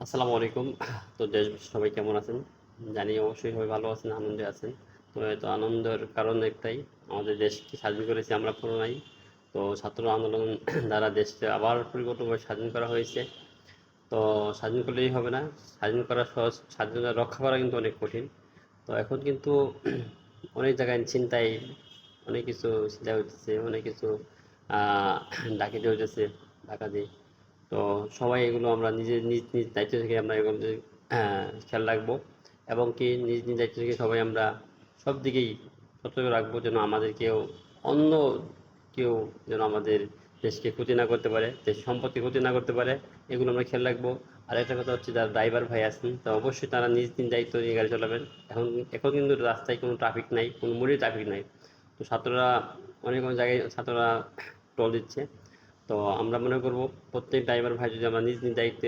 আসসালামু আলাইকুম। তো দেশ সবাই কেমন আছেন? জানি অবশ্যই সবাই ভালো আছেন, আনন্দে আছেন। তো এত আনন্দের কারণ একটাই, আমাদের দেশকে স্বাধীন করেছি আমরা পুনরায়। তো ছাত্র আন্দোলন দ্বারা দেশকে আবার পরিবর্তনভাবে স্বাধীন করা হয়েছে। তো স্বাধীন করলেই হবে না, স্বাধীন করা সহজ, স্বাধীনতা রক্ষা করা কিন্তু অনেক কঠিন। তো এখন কিন্তু অনেক জায়গায় ছিনতাই, অনেক কিছু ছিনতাই হইতেছে, অনেক কিছু আহ, ডাকাতি হইতেছে, ডাকাতি। তো সবাই এগুলো আমরা নিজের নিজ নিজ দায়িত্ব থেকে আমরা এগুলো খেয়াল রাখবো, এবং কি নিজ নিজ দায়িত্ব থেকে সবাই আমরা সব দিকেই সতর্ক রাখবো, যেন আমাদের কেউ অন্য কেউ যেন আমাদের দেশকে ক্ষতি না করতে পারে, দেশ সম্পত্তি ক্ষতি না করতে পারে, এগুলো আমরা খেয়াল রাখবো। আর একটা কথা হচ্ছে, যারা ড্রাইভার ভাই আছেন তা অবশ্যই তারা নিজ নিজ দায়িত্ব নিয়ে গাড়ি চালাবেন। এখন এখন কিন্তু রাস্তায় কোনো ট্রাফিক নাই, কোনো মোড়ে ট্রাফিক নাই। তো ছাত্ররা অনেক অনেক জায়গায় ছাত্ররা টোল দিচ্ছে। তো আমরা মনে করব প্রত্যেক ড্রাইভার ভাই যদি আমরা নিজ নিজ দায়িত্বে